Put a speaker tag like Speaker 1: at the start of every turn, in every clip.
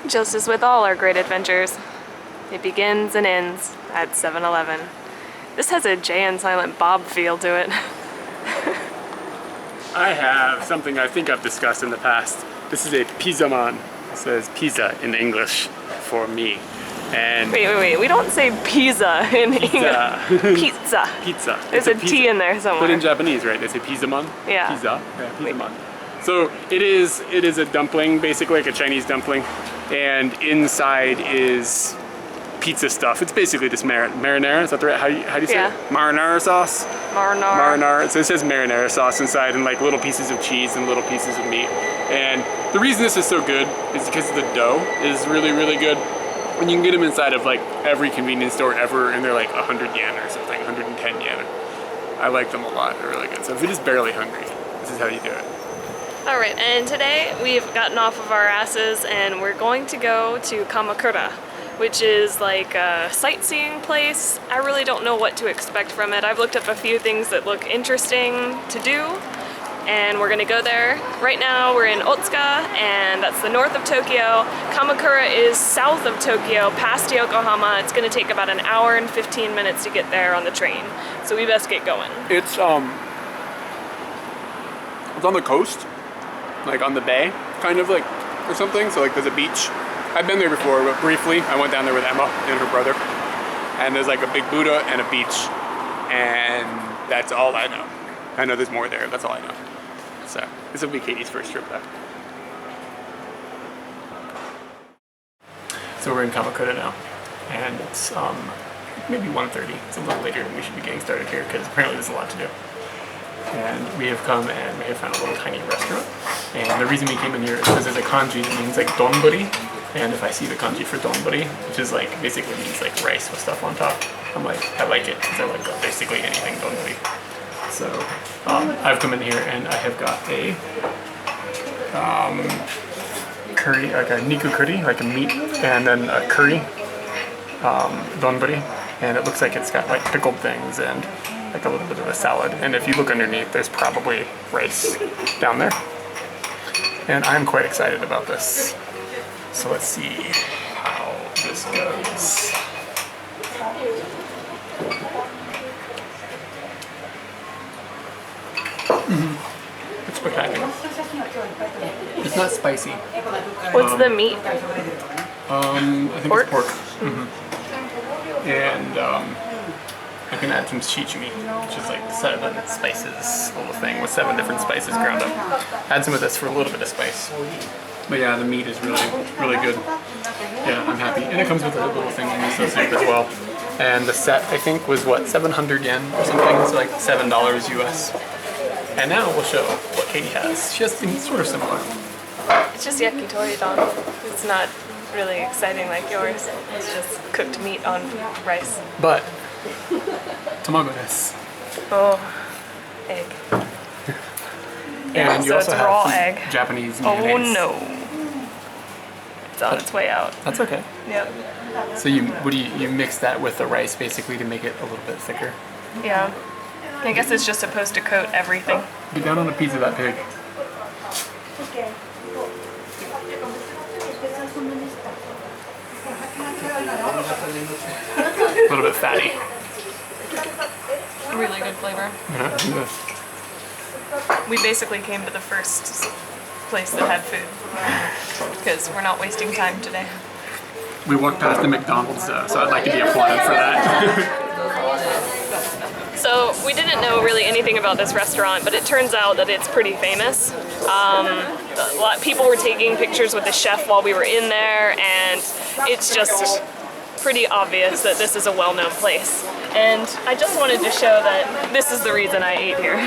Speaker 1: Just as with all our great adventures, it begins and ends at 7-Eleven. This has a Jay and Silent Bob feel to it.
Speaker 2: I have something I think I've discussed in the past. This is a pizza man. It says pizza in English for me. And
Speaker 1: wait, we don't say pizza in English. Pizza.
Speaker 2: Pizza.
Speaker 1: There's a T in there somewhere.
Speaker 2: But in Japanese, right? They say pizza man?
Speaker 1: Yeah.
Speaker 2: Pizza. Yeah, pizza man. So it is a dumpling, basically like a Chinese dumpling. And inside is pizza stuff. It's basically just marinara. Is that the right? How do you say it? Marinara sauce. Marinara. So it says marinara sauce inside, and like little pieces of cheese and little pieces of meat. And the reason this is so good is because the dough is really, really good. And you can get them inside of like every convenience store ever, and they're like 100 yen or something, 110 yen. I like them a lot. They're really good. So if you're just barely hungry, this is how you do it.
Speaker 1: All right, and today we've gotten off of our asses and we're going to go to Kamakura, which is like a sightseeing place. I really don't know what to expect from it. I've looked up a few things that look interesting to do, and we're gonna go there. Right now we're in Otsuka, and that's the north of Tokyo. Kamakura is south of Tokyo, past Yokohama. It's gonna take about an hour and 15 minutes to get there on the train. So we best get going.
Speaker 2: It's on the coast, like on the bay, kind of like, or something. So like there's a beach. I've been there before, but briefly. I went down there with Emma and her brother. And there's like a big Buddha and a beach. And that's all I know. I know there's more there, that's all I know. So this will be Katie's first trip back. So we're in Kamakura now. And it's maybe 1:30. It's a little later than we should be getting started here because apparently there's a lot to do. And we have come and we have found a little tiny restaurant. And the reason we came in here is because there's a kanji that means like donburi. And if I see the kanji for donburi, which is like basically means like rice with stuff on top, I'm like, I like it because I like basically anything donburi. So I've come in here and I have got a curry, like a niku curry, like a meat, and then a curry donburi. And it looks like it's got like pickled things and like a little bit of a salad. And if you look underneath, there's probably rice down there. And I'm quite excited about this. So let's see how this goes. It's spectacular. It's not spicy.
Speaker 1: What's the meat?
Speaker 2: I think it's pork. And I can add some shichimi, which is like 7 spices, little thing with 7 different spices ground up. Add some of this for a little bit of spice. But yeah, the meat is really, really good. Yeah, I'm happy. And it comes with a little thing of miso soup as well. And the set, I think, was what, 700 yen or something? It's like $7 US. And now we'll show what Katie has. She has something sort of similar.
Speaker 1: It's just yakitori don. It's not really exciting like yours. It's just cooked meat on rice.
Speaker 2: But, tamago desu.
Speaker 1: Oh, egg.
Speaker 2: And you
Speaker 1: so
Speaker 2: also
Speaker 1: it's
Speaker 2: have
Speaker 1: raw
Speaker 2: some
Speaker 1: egg.
Speaker 2: Japanese mayonnaise.
Speaker 1: Oh no. It's on its way out.
Speaker 2: That's okay.
Speaker 1: Yep.
Speaker 2: So you mix that with the rice basically to make it a little bit thicker?
Speaker 1: Yeah. I guess it's just supposed to coat everything.
Speaker 2: Get down on a piece of that pig. A little bit fatty.
Speaker 1: Really good flavor.
Speaker 2: Yeah.
Speaker 1: We basically came to the first place that had food because we're not wasting time today.
Speaker 2: We walked past the McDonald's so I'd like to be applauded for that.
Speaker 1: So we didn't know really anything about this restaurant, but it turns out that it's pretty famous. A lot of people were taking pictures with the chef while we were in there, and it's just pretty obvious that this is a well-known place. And I just wanted to show that this is the reason I ate here.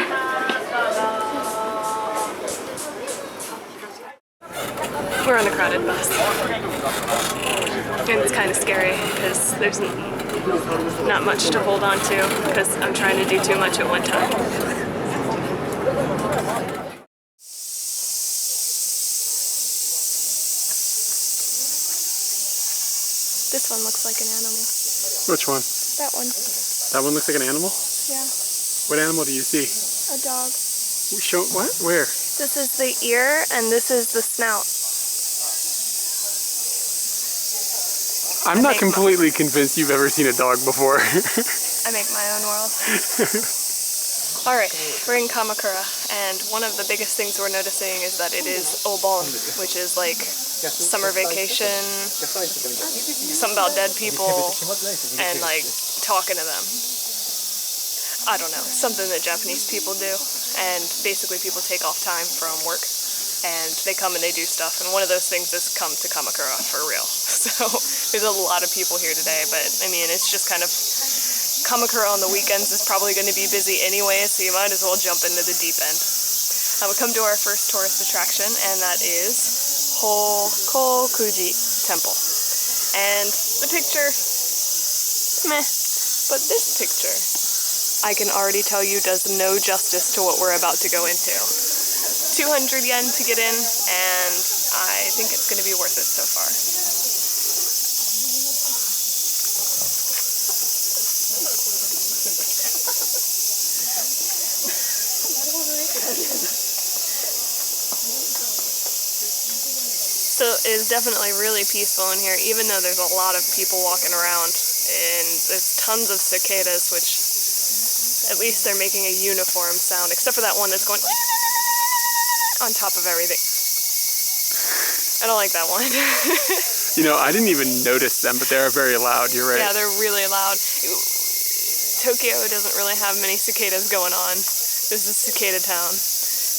Speaker 1: We're on a crowded bus. And it's kind of scary because there's not much to hold on to because I'm trying to do too much at one time. This one looks like an animal.
Speaker 2: Which one?
Speaker 1: That one.
Speaker 2: That one looks like an animal?
Speaker 1: Yeah.
Speaker 2: What animal do you see?
Speaker 1: A dog.
Speaker 2: Show what? Where?
Speaker 1: This is the ear and this is the snout.
Speaker 2: I'm not completely convinced you've ever seen a dog before.
Speaker 1: I make my own world. Alright, we're in Kamakura, and one of the biggest things we're noticing is that it is Obon, which is like summer vacation, something about dead people, and like talking to them. I don't know, something that Japanese people do, and basically people take off time from work, and they come and they do stuff, and one of those things is come to Kamakura for real. So there's a lot of people here today, but I mean, it's just kind of Kamakura on the weekends is probably going to be busy anyway, so you might as well jump into the deep end. We come to our first tourist attraction, and that is Hokokuji Temple. And the picture, meh, but this picture, I can already tell you does no justice to what we're about to go into. 200 yen to get in, and I think it's going to be worth it so far. So it is definitely really peaceful in here, even though there's a lot of people walking around, and there's tons of cicadas, which at least they're making a uniform sound, except for that one that's going on top of everything. I don't like that one.
Speaker 2: You know, I didn't even notice them, but they are very loud, you're right.
Speaker 1: Yeah, they're really loud. Tokyo doesn't really have many cicadas going on. This is cicada town.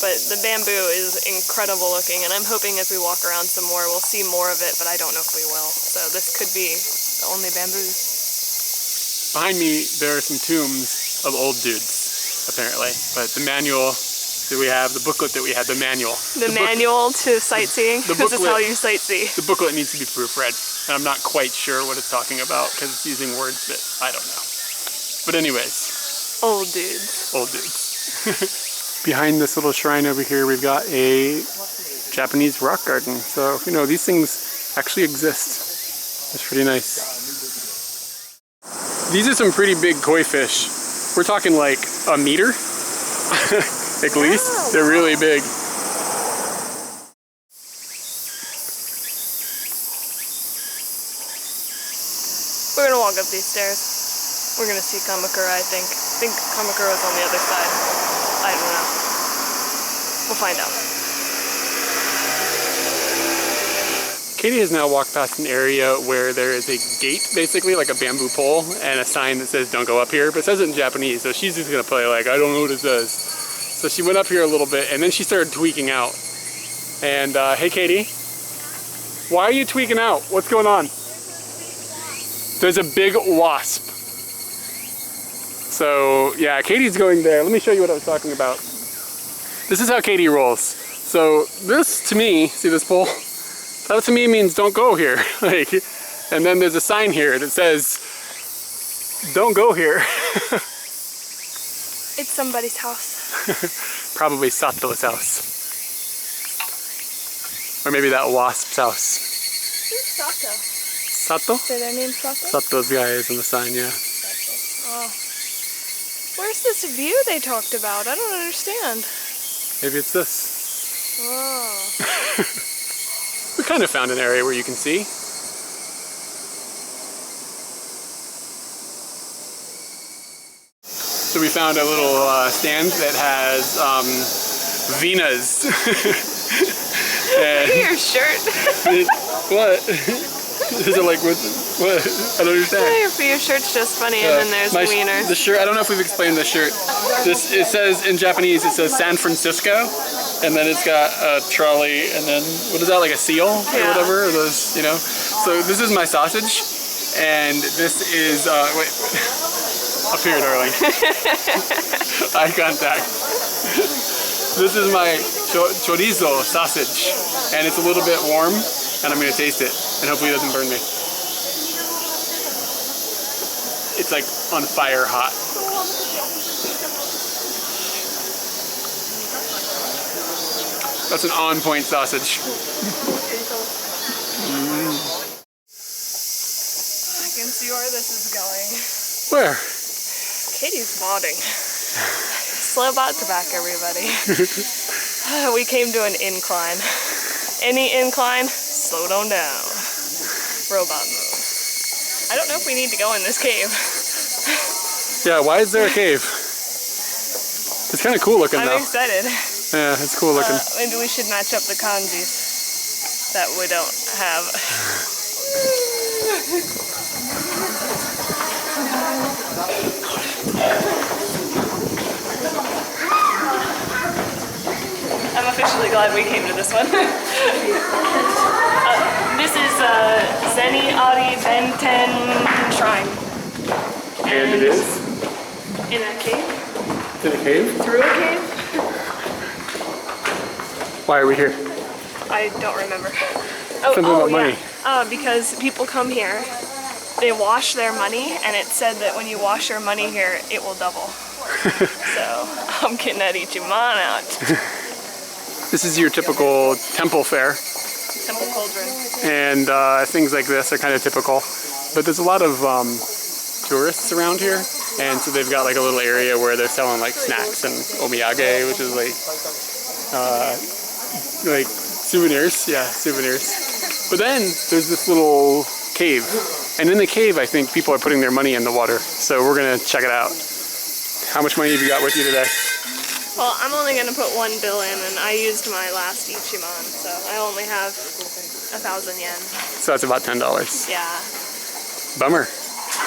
Speaker 1: But the bamboo is incredible looking, and I'm hoping as we walk around some more, we'll see more of it, but I don't know if we will. So this could be the only bamboos.
Speaker 2: Behind me, there are some tombs of old dudes, apparently. But the manual that we have, the booklet that we had, the manual.
Speaker 1: The manual to sightseeing? This is how you sightsee.
Speaker 2: The booklet needs to be proofread, and I'm not quite sure what it's talking about, because it's using words that I don't know. But anyways.
Speaker 1: Old dudes.
Speaker 2: Old dudes. Behind this little shrine over here, we've got a Japanese rock garden. So, you know, these things actually exist. It's pretty nice. These are some pretty big koi fish. We're talking like a meter, at least. They're really big.
Speaker 1: We're gonna walk up these stairs. We're gonna see Kamakura, I think. I think Kamakura is on the other side. I don't know. We'll find out.
Speaker 2: Katie has now walked past an area where there is a gate, basically, like a bamboo pole, and a sign that says don't go up here, but it says it in Japanese, so she's just gonna play like, I don't know what it says. So she went up here a little bit, and then she started tweaking out. And, hey Katie, why are you tweaking out? What's going on? There's a big wasp. So yeah, Katie's going there. Let me show you what I was talking about. This is how Katie rolls. So this to me, see this pole? That to me means don't go here. Like, and then there's a sign here that says don't go here.
Speaker 1: It's somebody's house.
Speaker 2: Probably Sato's house. Or maybe that wasp's house.
Speaker 1: Who's Sato?
Speaker 2: Sato?
Speaker 1: Say their name Sato?
Speaker 2: Sato's guy is on the sign, yeah.
Speaker 1: Oh. Where's this view they talked about? I don't understand.
Speaker 2: Maybe it's this.
Speaker 1: Oh.
Speaker 2: We kind of found an area where you can see. So we found a little stand that has Venas.
Speaker 1: Look at your shirt.
Speaker 2: What? Is it like what? I don't understand.
Speaker 1: Your shirt's just funny, and then there's wieners.
Speaker 2: The shirt. I don't know if we've explained the shirt. This it says in Japanese. It says San Francisco, and then it's got a trolley, and then what is that? Like a seal or whatever? Or those, you know. So this is my sausage, and this is wait. Up here, darling. Eye contact. This is my chorizo sausage, and it's a little bit warm, and I'm gonna taste it, and hopefully it doesn't burn me. It's like on fire hot. That's an on-point sausage.
Speaker 1: I can see where this is going.
Speaker 2: Where?
Speaker 1: Katie's modding. Slow bot to back, everybody. We came to an incline. Any incline, slow on down. Robot move. I don't know if we need to go in this cave.
Speaker 2: Yeah, why is there a cave? It's kind of cool looking though.
Speaker 1: I'm excited.
Speaker 2: Yeah, it's cool looking.
Speaker 1: Maybe we should match up the kanjis that we don't have. I'm officially glad we came to this one. This is Zeni Adi Benten Shrine.
Speaker 2: And it is?
Speaker 1: In a cave?
Speaker 2: It's in a cave?
Speaker 1: Through a cave?
Speaker 2: Why are we here?
Speaker 1: I don't remember.
Speaker 2: Something about money.
Speaker 1: Because people come here, they wash their money, and it said that when you wash your money here, it will double. So I'm getting that Ichiman out.
Speaker 2: This is your typical temple fare.
Speaker 1: Temple cauldron.
Speaker 2: And things like this are kind of typical. But there's a lot of tourists around here. And so they've got like a little area where they're selling like snacks and omiyage, which is like souvenirs. Yeah, souvenirs. But then there's this little cave. And in the cave, I think people are putting their money in the water. So we're gonna check it out. How much money have you got with you today?
Speaker 1: Well, I'm only gonna put 1 bill in, and I used my last Ichiman, so I only have 1,000 yen.
Speaker 2: So that's about $10.
Speaker 1: Yeah.
Speaker 2: Bummer.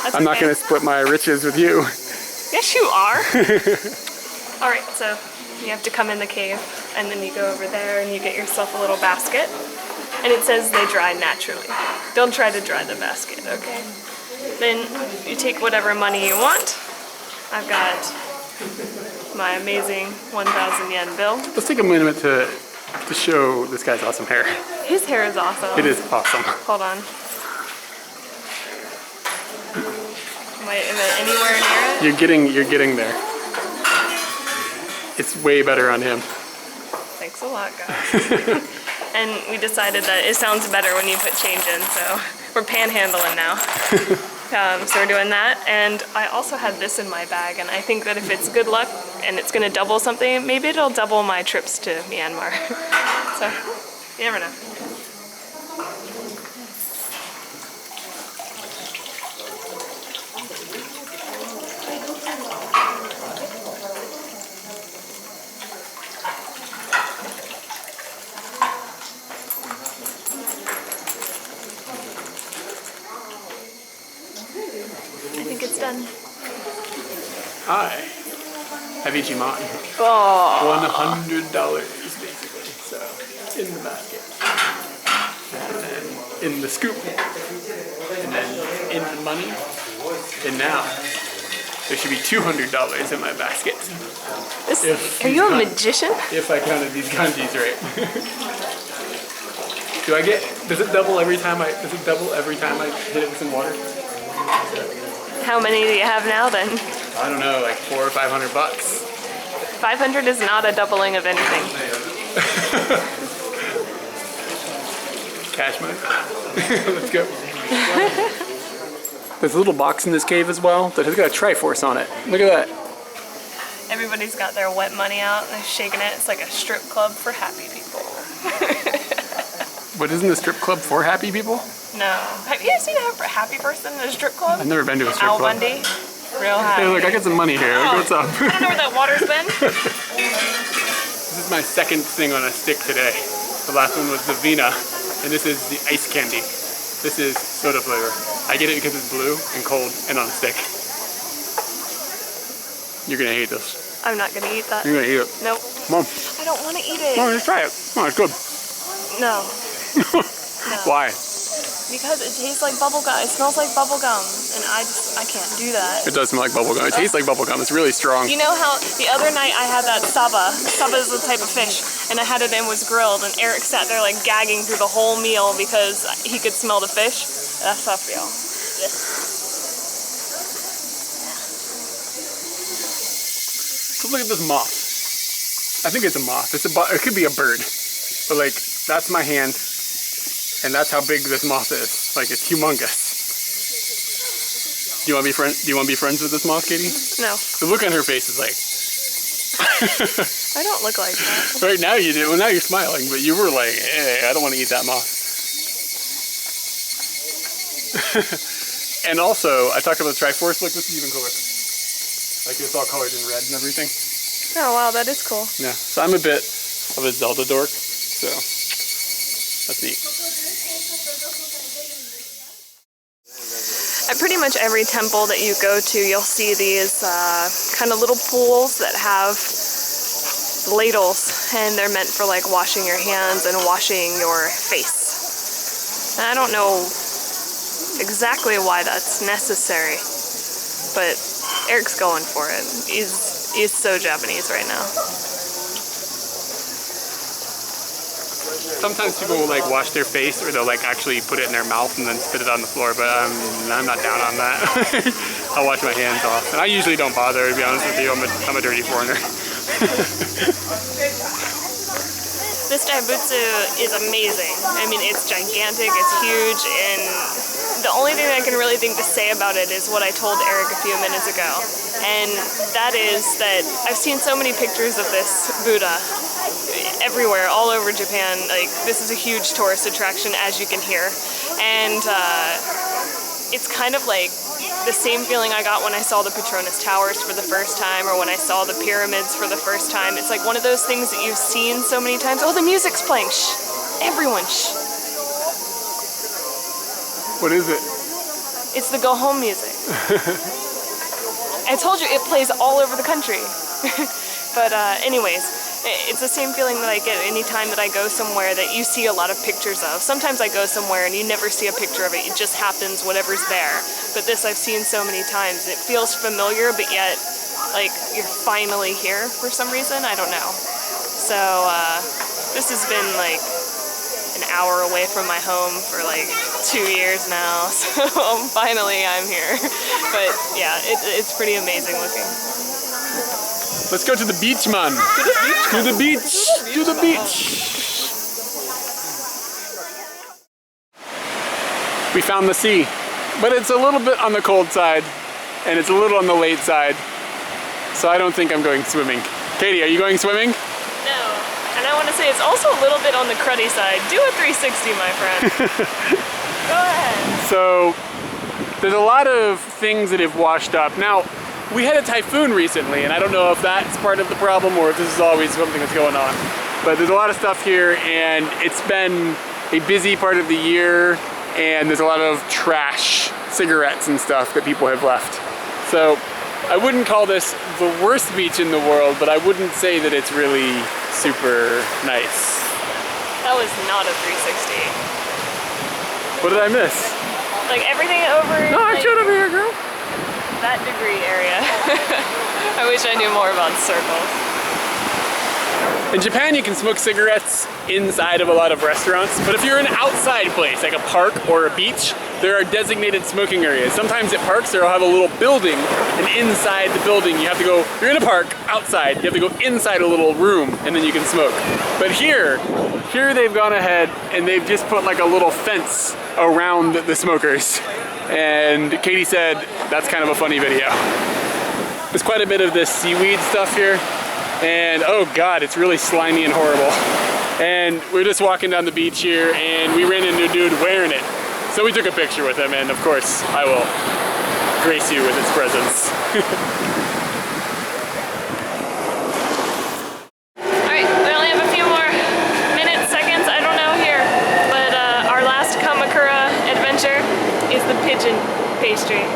Speaker 1: That's
Speaker 2: I'm not
Speaker 1: okay.
Speaker 2: gonna split my riches with you.
Speaker 1: Yes, you are. All right, so you have to come in the cave, and then you go over there, and you get yourself a little basket, and it says they dry naturally. Don't try to dry the basket, okay? Then you take whatever money you want. I've got my amazing 1,000 yen bill.
Speaker 2: Let's take a minute to show this guy's awesome hair.
Speaker 1: His hair is awesome.
Speaker 2: It is awesome.
Speaker 1: Hold on. Am I anywhere near it?
Speaker 2: You're getting there. It's way better on him.
Speaker 1: Thanks a lot, guys. And we decided that it sounds better when you put change in, so we're panhandling now. So we're doing that, and I also had this in my bag, and I think that if it's good luck and it's gonna double something, maybe it'll double my trips to Myanmar. So, you never know. I think it's done.
Speaker 2: I have Ichiman.
Speaker 1: Oh.
Speaker 2: $100 basically. So in the basket. And then in the scoop. And then in the money. And now there should be $200 in my basket.
Speaker 1: Are you a magician?
Speaker 2: If I counted these kanjis right. Does it double every time I hit it with some water?
Speaker 1: How many do you have now then?
Speaker 2: I don't know, like $400 or $500.
Speaker 1: 500 is not a doubling of anything.
Speaker 2: Cash money. Let's go. There's a little box in this cave as well that has got a Triforce on it. Look at that.
Speaker 1: Everybody's got their wet money out and they're shaking it. It's like a strip club for happy people.
Speaker 2: But isn't the strip club for happy people?
Speaker 1: No. Have you ever seen a happy person in a strip club?
Speaker 2: I've never been to a strip
Speaker 1: Al
Speaker 2: club.
Speaker 1: Bundy? Real happy.
Speaker 2: Hey, look, I got some money here. Look what's up.
Speaker 1: I don't know where that water's been.
Speaker 2: This is my second thing on a stick today. The last one was the Vina, and this is the ice candy. This is soda flavor. I get it because it's blue and cold and on a stick. You're gonna hate this.
Speaker 1: I'm not gonna eat that.
Speaker 2: You're gonna eat it.
Speaker 1: Nope.
Speaker 2: Come on.
Speaker 1: I don't want to eat it.
Speaker 2: Come on, just try it. Come on, it's good.
Speaker 1: No.
Speaker 2: Why?
Speaker 1: Because it tastes like bubble gum. It smells like bubble gum, and I can't do that.
Speaker 2: It does smell like bubble gum. It tastes like bubble gum. It's really strong.
Speaker 1: You know how the other night I had that saba. Saba is a type of fish, and I had it and was grilled, and Eric sat there like gagging through the whole meal because he could smell the fish. That's how I feel.
Speaker 2: So look at this moth. I think it's a moth. It could be a bird, but like that's my hand. And that's how big this moth is. Like, it's humongous. Do you want to be friends with this moth, Katie?
Speaker 1: No.
Speaker 2: The look on her face is like.
Speaker 1: I don't look like that.
Speaker 2: Right now you do. Well, now you're smiling, but you were like, hey, I don't want to eat that moth. And also, I talked about the Triforce. Look, this is even cooler. Like it's all colored in red and everything.
Speaker 1: Oh wow, that is cool.
Speaker 2: Yeah, so I'm a bit of a Zelda dork, so that's neat.
Speaker 1: At pretty much every temple that you go to, you'll see these kind of little pools that have ladles, and they're meant for like washing your hands and washing your face. And I don't know exactly why that's necessary, but Eric's going for it. He's so Japanese right now.
Speaker 2: Sometimes people will like wash their face, or they'll like actually put it in their mouth and then spit it on the floor, but I'm not down on that. I'll wash my hands off. And I usually don't bother, to be honest with you. I'm a dirty foreigner.
Speaker 1: This Daibutsu is amazing. I mean, it's gigantic, it's huge, and the only thing I can really think to say about it is what I told Eric a few minutes ago. And that is that I've seen so many pictures of this Buddha everywhere, all over Japan. Like, this is a huge tourist attraction, as you can hear. And it's kind of like the same feeling I got when I saw the Petronas Towers for the first time, or when I saw the pyramids for the first time. It's like one of those things that you've seen so many times. Oh, the music's playing. Shh. Everyone, shh.
Speaker 2: What is it?
Speaker 1: It's the go home music. I told you it plays all over the country. But anyways, it's the same feeling that I get anytime that I go somewhere that you see a lot of pictures of. Sometimes I go somewhere and you never see a picture of it. It just happens, whatever's there. But this I've seen so many times. It feels familiar, but yet like you're finally here for some reason. I don't know. So this has been like an hour away from my home for like 2 years now. So finally I'm here. But yeah, it's pretty amazing looking.
Speaker 2: Let's go to the beach, man. To the beach. To the beach. We found the sea, but it's a little bit on the cold side, and it's a little on the late side. So I don't think I'm going swimming. Katie, are you going swimming?
Speaker 1: No. And I want to say it's also a little bit on the cruddy side. Do a 360, my friend. Go ahead.
Speaker 2: So there's a lot of things that have washed up. Now, we had a typhoon recently, and I don't know if that's part of the problem or if this is always something that's going on. But there's a lot of stuff here, and it's been a busy part of the year, and there's a lot of trash, cigarettes and stuff that people have left. So I wouldn't call this the worst beach in the world, but I wouldn't say that it's really super nice.
Speaker 1: That was not a 360.
Speaker 2: What did I miss?
Speaker 1: Like everything over.
Speaker 2: No, I showed over here, girl.
Speaker 1: That degree area. I wish I knew more about circles.
Speaker 2: In Japan, you can smoke cigarettes inside of a lot of restaurants, but if you're in an outside place, like a park or a beach, there are designated smoking areas. Sometimes at parks, they'll have a little building, and inside the building, you have to go, you're in a park, outside, you have to go inside a little room, and then you can smoke. But here they've gone ahead, and they've just put like a little fence around the smokers. And Katie said, that's kind of a funny video. There's quite a bit of this seaweed stuff here. And oh God, it's really slimy and horrible. And we're just walking down the beach here and we ran into a dude wearing it. So we took a picture with him, and of course, I will grace you with his presence.
Speaker 1: Alright, we only have a few more minutes, seconds, I don't know here. But our last Kamakura adventure is the Pigeon Pastry.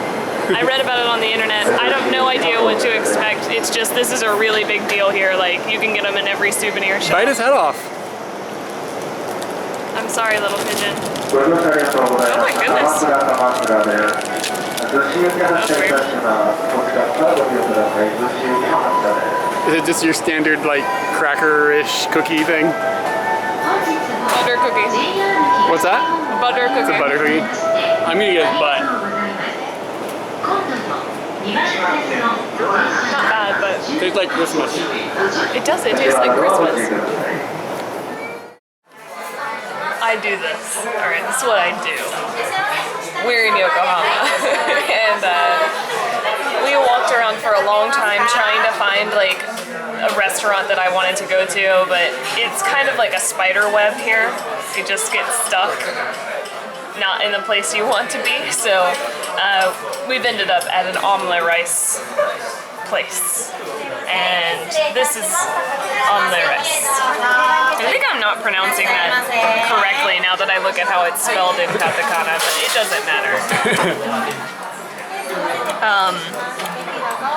Speaker 1: I read about it on the internet. I have no idea what to expect. It's just, this is a really big deal here. Like, you can get them in every souvenir shop.
Speaker 2: Bite his head off.
Speaker 1: I'm sorry, little pigeon. Oh my goodness.
Speaker 2: Is it just your standard, like, cracker-ish cookie thing?
Speaker 1: Butter cookie.
Speaker 2: What's that?
Speaker 1: Butter cookie.
Speaker 2: It's a butter cookie. I'm gonna get his butt.
Speaker 1: Not bad, but
Speaker 2: It tastes like Christmas.
Speaker 1: it does. It tastes like Christmas. I do this. Alright, this is what I do. We're in Yokohama. And we walked around for a long time trying to find like a restaurant that I wanted to go to, but it's kind of like a spider web here. You just get stuck. not in the place you want to be. So we've ended up at an omelette rice place. And this is omelette rice. I think I'm not pronouncing that correctly now that I look at how it's spelled in katakana, but it doesn't matter.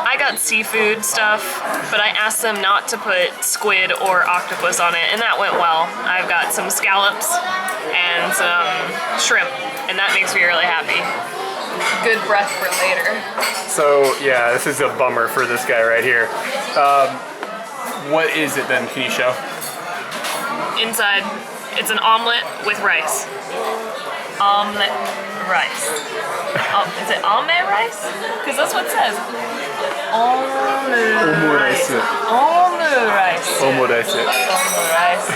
Speaker 1: I got seafood stuff, but I asked them not to put squid or octopus on it, and that went well. I've got some scallops and some shrimp, and that makes me really happy. Good breath for later.
Speaker 2: So yeah, this is a bummer for this guy right here. What is it then? Can you show?
Speaker 1: Inside, it's an omelet with rice. Omelet rice. Is it omelet rice? Because that's what it says. Omelet rice. Omelet rice.
Speaker 2: Omelet rice.
Speaker 1: Omelet rice.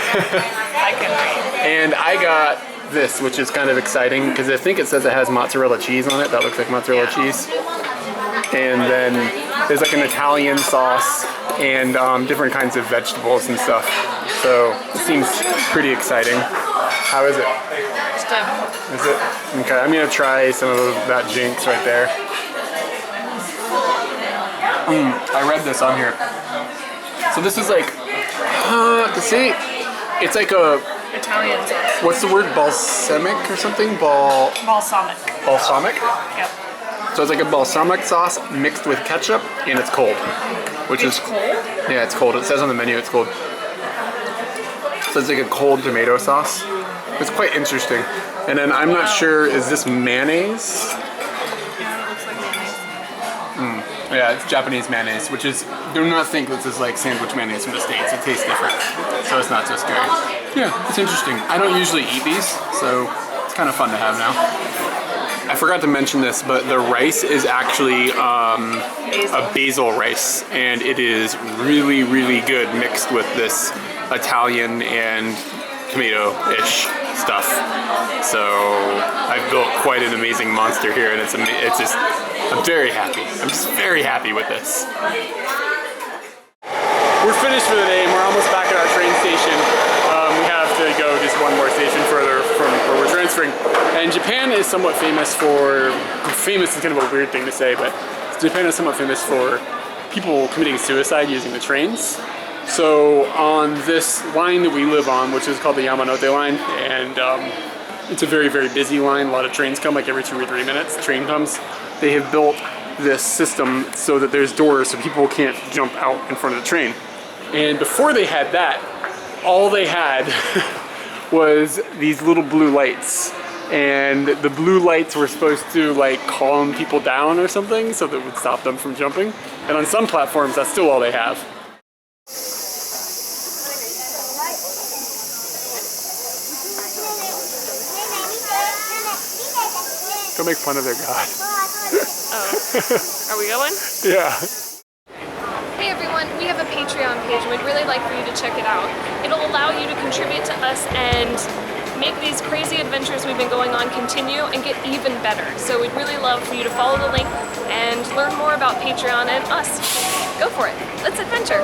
Speaker 1: I can read.
Speaker 2: And I got this, which is kind of exciting because I think it says it has mozzarella cheese on it. That looks like mozzarella cheese. And then there's like an Italian sauce and different kinds of vegetables and stuff. So it seems pretty exciting. How is it?
Speaker 1: It's good.
Speaker 2: Is it? Okay, I'm gonna try some of that jinx right there. I read this on here. So this is like, see, it's like a
Speaker 1: Italian sauce.
Speaker 2: What's the word? Balsamic or something?
Speaker 1: Balsamic.
Speaker 2: Balsamic?
Speaker 1: Yep.
Speaker 2: So it's like a balsamic sauce mixed with ketchup, and it's cold. Which is
Speaker 1: cold?
Speaker 2: Yeah, it's cold. It says on the menu it's cold. So it's like a cold tomato sauce. It's quite interesting. And then I'm not sure, is this mayonnaise?
Speaker 1: Yeah, it looks like mayonnaise.
Speaker 2: Yeah, it's Japanese mayonnaise, which is, do not think this is like sandwich mayonnaise from the States. It tastes different. So it's not so scary. Yeah, it's interesting. I don't usually eat these, so it's kind of fun to have now. I forgot to mention this, but the rice is actually a basil rice, and it is really, really good mixed with this Italian and tomato-ish stuff. So I've built quite an amazing monster here, and it's just, I'm very happy. I'm just very happy with this. We're finished for the day, and we're almost back at our train station. We have to go just one more station further from where we're transferring. And Japan is somewhat famous for, famous is kind of a weird thing to say, but Japan is somewhat famous for people committing suicide using the trains. So on this line that we live on, which is called the Yamanote Line, and it's a very, very busy line. A lot of trains come, like every 2 or 3 minutes, the train comes. They have built this system so that there's doors so people can't jump out in front of the train. And before they had that, all they had was these little blue lights. And the blue lights were supposed to like calm people down or something so that it would stop them from jumping. And on some platforms, that's still all they have. Go make fun of their god.
Speaker 1: Oh. Are we going?
Speaker 2: Yeah.
Speaker 1: Hey everyone, we have a Patreon page and we'd really like for you to check it out. It'll allow you to contribute to us and make these crazy adventures we've been going on continue and get even better. So we'd really love for you to follow the link and learn more about Patreon and us. Go for it. Let's adventure.